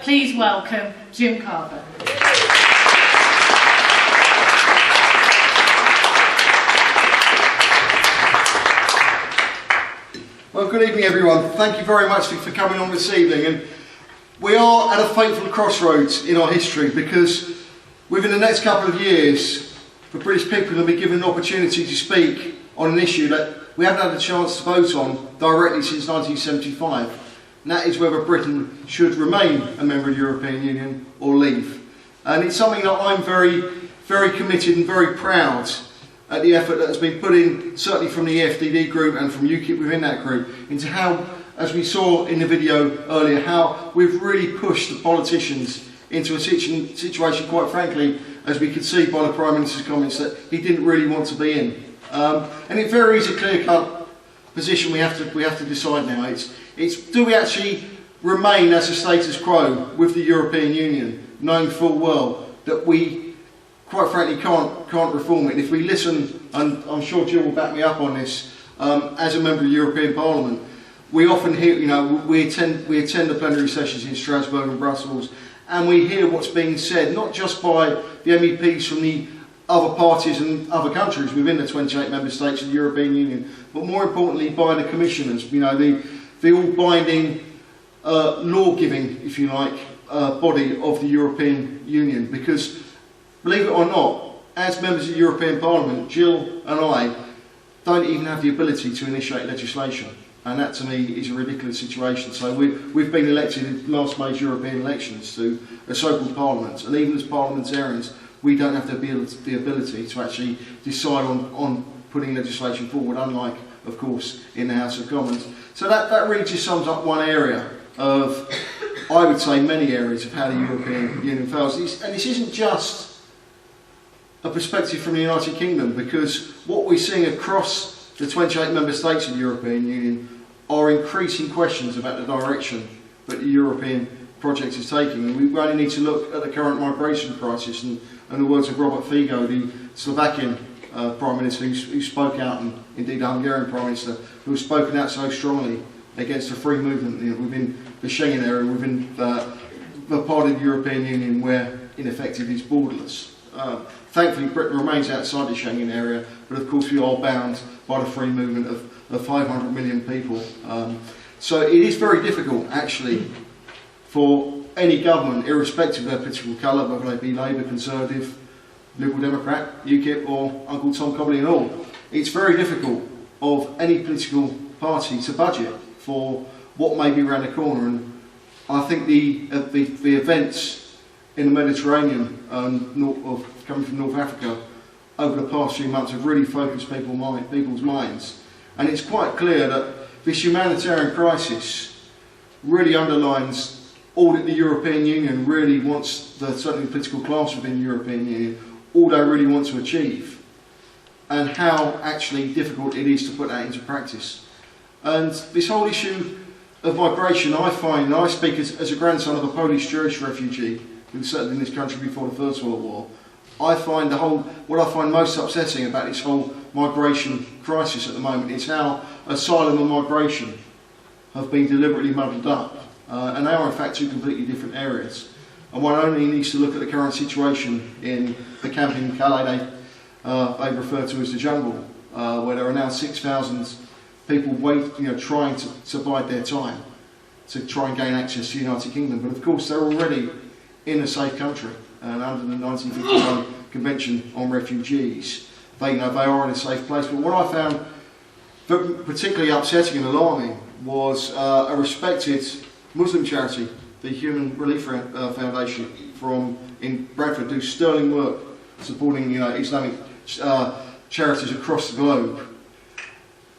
please welcome Jim Carver. Well, good evening everyone. Thank you very much for coming on this evening. And we are at a fateful crossroads in our history, because within the next couple of years, the British people will be given an opportunity to speak on an issue that we haven't had a chance to vote on directly since 1975. And that is whether Britain should remain a member of the European Union or leave. And it's something that I'm very, very committed and very proud at the effort that has been put in, certainly from the EFDD group and from UKIP within that group, into how, as we saw in the video earlier, how we've really pushed the politicians into a situation, quite frankly, as we could see by the Prime Minister's comments, that he didn't really want to be in. And it very is a clear-cut position we have to decide now. It's do we actually remain as a status quo with the European Union, knowing full well that we, quite frankly, can't reform it. And if we listen, and I'm sure Jill will back me up on this, as a member of the European Parliament, we often hear, we attend the plenary sessions in Strasbourg and Brussels, and we hear what's being said, not just by the MEPs from the other parties and other countries within the 28 member states of the European Union, but more importantly by the commissioners, the all-binding law-giving, if you like, body of the European Union. Because, believe it or not, as members of the European Parliament, Jill and I don't even have the ability to initiate legislation. And that, to me, is a ridiculous situation. So we've been elected in the last major European elections to a so-called parliament. And even as parliamentarians, we don't have the ability to actually decide on putting legislation forward, unlike, of course, in the House of Commons. So that really just sums up one area of, I would say, many areas of how the European Union fails. And this isn't just a perspective from the United Kingdom, because what we're seeing across the 28 member states of the European Union are increasing questions about the direction that the European project is taking. And we only need to look at the current migration crisis and the words of Robert Fico, the Slovakian Prime Minister, who spoke out, and indeed the Hungarian Prime Minister, who has spoken out so strongly against the free movement within the Schengen area, within the part of the European Union where, in effect, it is borderless. Thankfully, Britain remains outside the Schengen area, but of course we are bound by the free movement of 500 million people. So it is very difficult, actually, for any government, irrespective of their political colour, whether they be Labour, Conservative, Liberal Democrat, UKIP or Uncle Tom Cobley and all. It's very difficult of any political party to budget for what may be around the corner. And I think the events in the Mediterranean coming from North Africa over the past few months have really focused people's minds. And it's quite clear that this humanitarian crisis really underlines all that the European Union really wants, certainly the political class within the European Union, all they really want to achieve, and how actually difficult it is to put that into practice. And this whole issue of migration, I find, and I speak as a grandson of a Polish Jewish refugee who settled in this country before the First World War, I find what I find most upsetting about this whole migration crisis at the moment is how asylum and migration have been deliberately muddled up. And they are in fact two completely different areas. And one only needs to look at the current situation in the camp in Calais they refer to as the jungle, where there are now 6,000 people trying to bide their time to try and gain access to the United Kingdom. But of course they're already in a safe country, and under the 1951 Convention on Refugees, they are in a safe place. But what I found particularly upsetting and alarming was a respected Muslim charity, the Human Relief Foundation in Bradford, do sterling work supporting Islamic charities across the globe,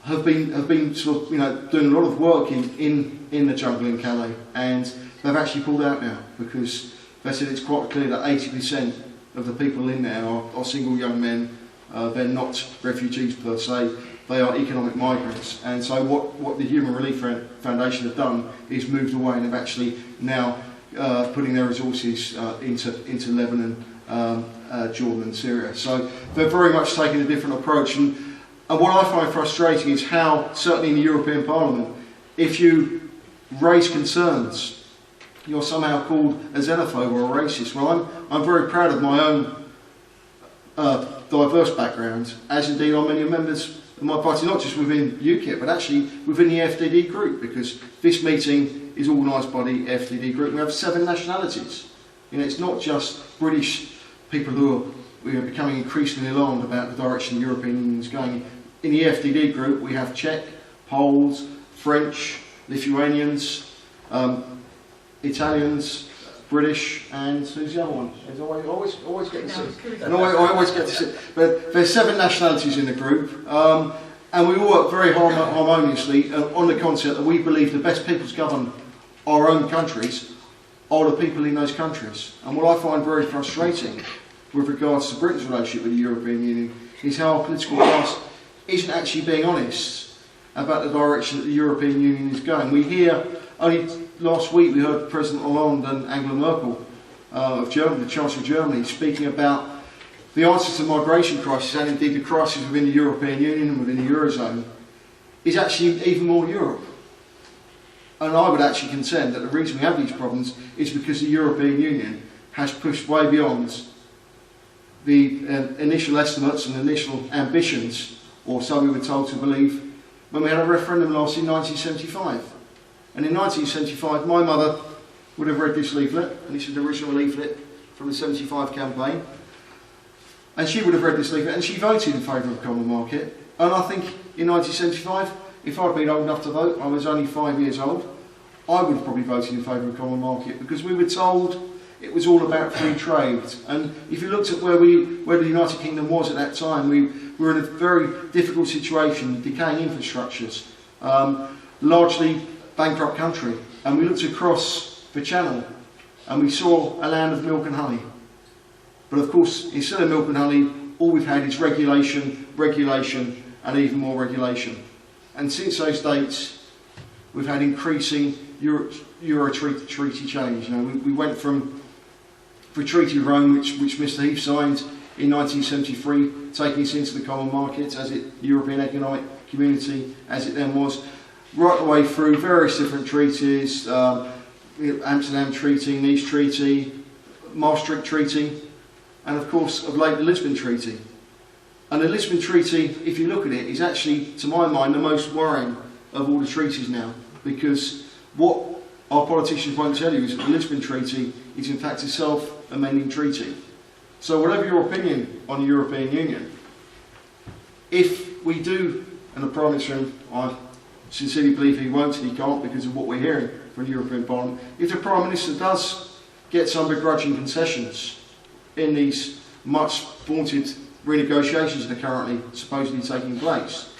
have been sort of doing a lot of work in the jungle in Calais, and they've actually pulled out now because they said it's quite clear that 80% of the people in there are single young men. They're not refugees per se. They are economic migrants. And so what the Human Relief Foundation have done is moved away and have actually now putting their resources into Lebanon, Jordan and Syria. So they're very much taking a different approach. And what I find frustrating is how, certainly in the European Parliament, if you raise concerns you're somehow called a xenophobe or a racist. Well, I'm very proud of my own diverse background, as indeed are many members of my party, not just within UKIP, but actually within the FDD group, because this meeting is organised by the FDD group. We have 7 nationalities. You know, it's not just British people who are becoming increasingly alarmed about the direction the European Union is going. In the FDD group, we have Czech, Poles, French, Lithuanians, Italians, British, and who's the other one? I always get to see. And I always get to see. But there's 7 nationalities in the group, and we all work very harmoniously on the concept that we believe the best people to govern our own countries are the people in those countries. And what I find very frustrating with regards to Britain's relationship with the European Union is how our political class isn't actually being honest about the direction that the European Union is going. We hear, only last week we heard President Hollande and Angela Merkel of Germany, the Chancellor of Germany, speaking about the answer to the migration crisis, and indeed the crisis within the European Union and within the Eurozone, is actually even more Europe. And I would actually contend that the reason we have these problems is because the European Union has pushed way beyond the initial estimates and initial ambitions, or so we were told to believe, when we had a referendum last in 1975. And in 1975, my mother would have read this leaflet, and this is the original leaflet from the 75 campaign, and she would have read this leaflet, and she voted in favour of the common market. And I think in 1975, if I'd been old enough to vote, I was only 5 years old, I would have probably voted in favour of the common market, because we were told it was all about free trade. And if you looked at where the United Kingdom was at that time, we were in a very difficult situation, decaying infrastructures, largely bankrupt country. And we looked across the channel and we saw a land of milk and honey. But of course, instead of milk and honey, all we've had is regulation, regulation, and even more regulation. And since those dates, we've had increasing Euro treaty change. You know, we went from the Treaty of Rome, which Mr. Heath signed in 1973, taking us into the common market, as it European Economic Community, as it then was, right the way through various different treaties, Amsterdam Treaty, Nice Treaty, Maastricht Treaty, and of course of late the Lisbon Treaty. And the Lisbon Treaty, if you look at it, is actually, to my mind, the most worrying of all the treaties now, because what our politicians won't tell you is that the Lisbon Treaty is in fact a self-amending treaty. So whatever your opinion on the European Union, if we do, and the Prime Minister, I sincerely believe he won't and he can't because of what we're hearing from the European Parliament, if the Prime Minister does get some begrudging concessions in these much vaunted renegotiations that are currently supposedly taking place,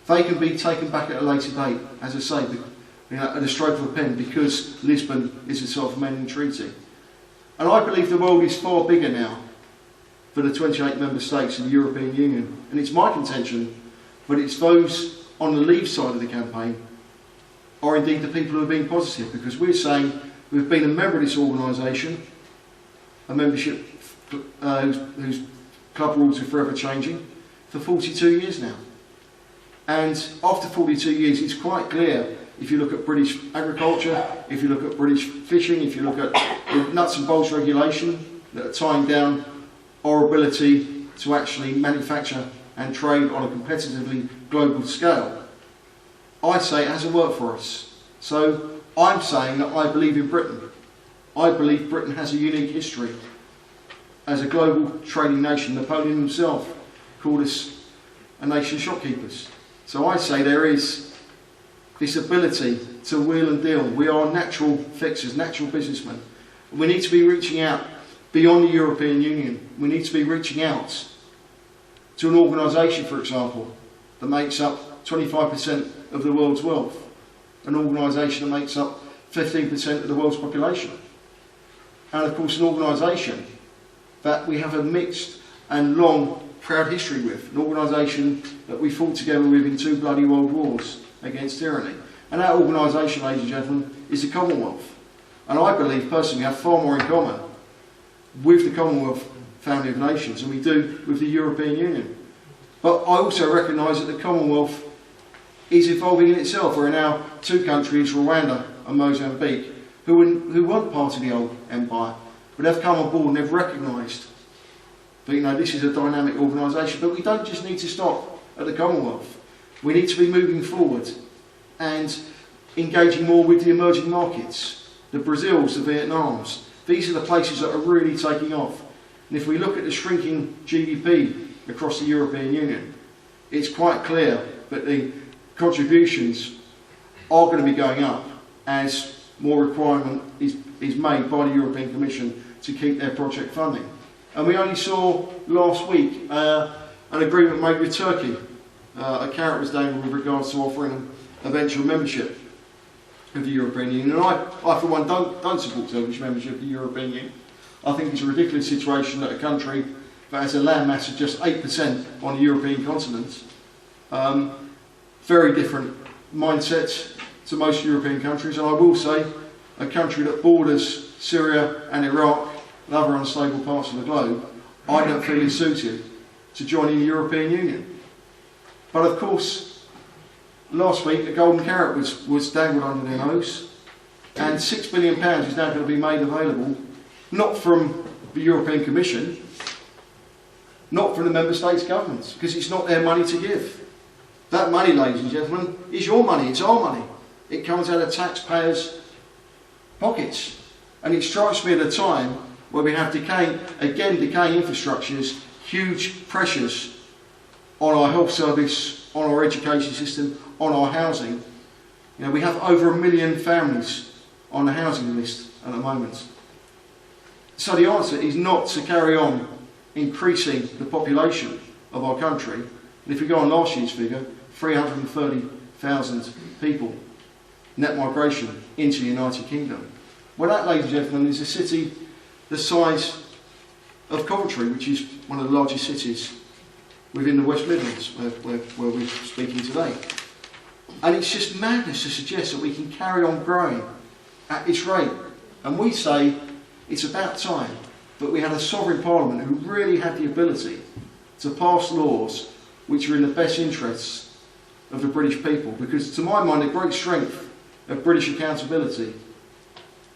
they can be taken back at a later date, as I say, at a stroke of a pen, because Lisbon is a self-amending treaty. And I believe the world is far bigger now for the 28 member states of the European Union. And it's my contention, but it's those on the Leave side of the campaign are indeed the people who are being positive, because we're saying we've been a member of this organisation, a membership whose club rules are forever changing, for 42 years now. And after 42 years, it's quite clear, if you look at British agriculture, if you look at British fishing, if you look at the nuts and bolts regulation that are tying down our ability to actually manufacture and trade on a competitively global scale, I say it hasn't worked for us. So I'm saying that I believe in Britain. I believe Britain has a unique history as a global trading nation. Napoleon himself called us a nation of shopkeepers. So I say there is this ability to wheel and deal. We are natural fixers, natural businessmen. We need to be reaching out beyond the European Union. We need to be reaching out to an organisation, for example, that makes up 25% of the world's wealth. An organisation that makes up 15% of the world's population. And of course an organisation that we have a mixed and long, proud history with. An organisation that we fought together with in 2 bloody world wars against tyranny. And that organisation, ladies and gentlemen, is the Commonwealth. And I believe personally we have far more in common with the Commonwealth family of nations than we do with the European Union. But I also recognise that the Commonwealth is evolving in itself. There are now 2 countries, Rwanda and Mozambique, who weren't part of the old empire, but they've come on board and they've recognised that, you know, this is a dynamic organisation. But we don't just need to stop at the Commonwealth. We need to be moving forward and engaging more with the emerging markets, the Brazils, the Vietnams. These are the places that are really taking off. And if we look at the shrinking GDP across the European Union, it's quite clear that the contributions are going to be going up as more requirement is made by the European Commission to keep their project funding. And we only saw last week an agreement made with Turkey. A carrot was dangled with regards to offering eventual membership of the European Union. And I for one, don't support Turkish membership of the European Union. I think it's a ridiculous situation that a country that has a landmass of just 8% on the European continent, very different mindsets to most European countries, and I will say a country that borders Syria and Iraq and other unstable parts of the globe, I don't feel is suited to joining the European Union. But of course, last week, a golden carrot was dangled under their nose, and £6 billion is now going to be made available, not from the European Commission, not from the Member States' governments, because it's not their money to give. That money, ladies and gentlemen, is your money, it's our money. It comes out of taxpayers' pockets. And it strikes me at a time where we have decaying infrastructures, huge pressures on our health service, on our education system, on our housing. You know, we have over 1 million families on the housing list at the moment. So the answer is not to carry on increasing the population of our country. And if we go on last year's figure, 330,000 people, net migration into the United Kingdom. Well, that, ladies and gentlemen, is a city the size of Coventry, which is one of the largest cities within the West Midlands, where we're speaking today. And it's just madness to suggest that we can carry on growing at this rate. And we say it's about time that we had a sovereign parliament who really had the ability to pass laws which are in the best interests of the British people. Because to my mind, the great strength of British accountability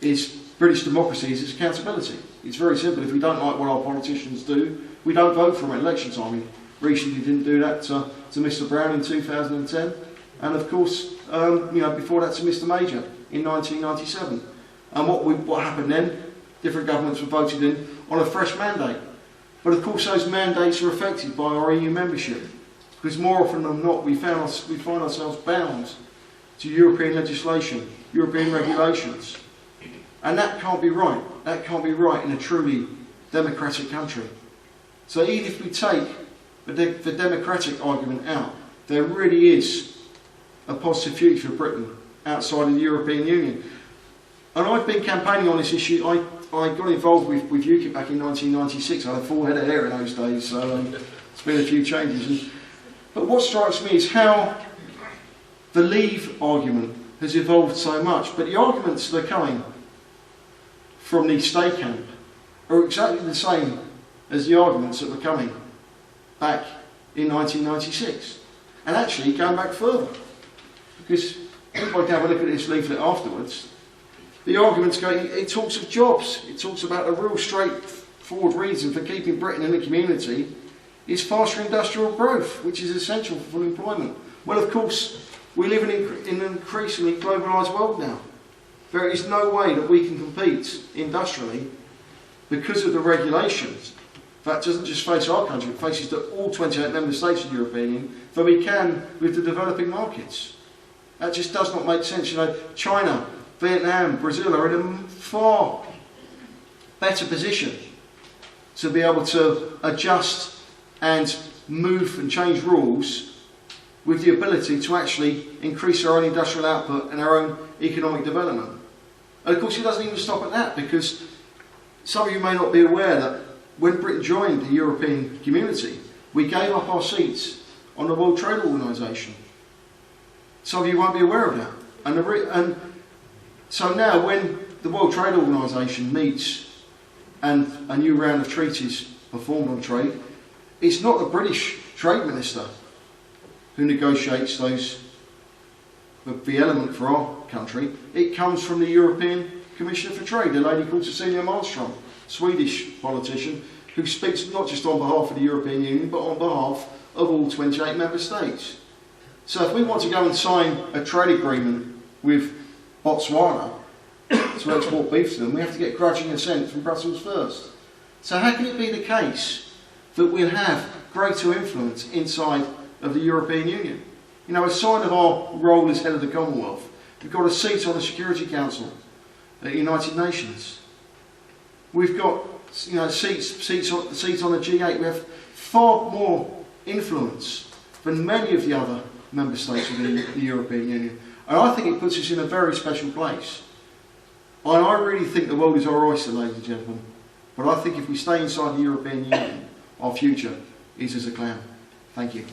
is British democracy is its accountability. It's very simple. If we don't like what our politicians do, we don't vote for them at election time. We recently didn't do that to Mr. Brown in 2010, and of course, before that to Mr. Major in 1997. And what happened then? Different governments were voted in on a fresh mandate. But of course, those mandates are affected by our EU membership, because more often than not, we find ourselves bound to European legislation, European regulations. And that can't be right. That can't be right in a truly democratic country. So even if we take the democratic argument out, there really is a positive future for Britain outside of the European Union. And I've been campaigning on this issue. I got involved with UKIP back in 1996. I had a full head of hair in those days, so it's been a few changes. But what strikes me is how the Leave argument has evolved so much. But the arguments that are coming from the Stay camp are exactly the same as the arguments that were coming back in 1996. And actually going back further. Because if I have a look at this leaflet afterwards, the arguments go, it talks of jobs, it talks about a real straightforward reason for keeping Britain in the community is faster industrial growth, which is essential for full employment. Well, of course, we live in an increasingly globalised world now. There is no way that we can compete industrially because of the regulations. That doesn't just face our country, it faces all 28 member states of the European Union, that we can with the developing markets. That just does not make sense. You know, China, Vietnam, Brazil are in a far better position to be able to adjust and move and change rules with the ability to actually increase our own industrial output and our own economic development. And of course it doesn't even stop at that, because some of you may not be aware that when Britain joined the European community, we gave up our seats on the World Trade Organisation. Some of you won't be aware of that. And so now when the World Trade Organisation meets and a new round of treaties are formed on trade, it's not the British Trade Minister who negotiates the element for our country. It comes from the European Commissioner for Trade, a lady called Cecilia Malmström, Swedish politician, who speaks not just on behalf of the European Union, but on behalf of all 28 member states. So if we want to go and sign a trade agreement with Botswana to export beef to them, we have to get grudging assent from Brussels first. So how can it be the case that we'll have greater influence inside of the European Union? You know, a sign of our role as head of the Commonwealth, we've got a seat on the Security Council at the United Nations. We've got, you know, seats on the G8. We have far more influence than many of the other member states within the European Union. And I think it puts us in a very special place. And I really think the world is our oyster, ladies and gentlemen. But I think if we stay inside the European Union, our future is as a clown. Thank you.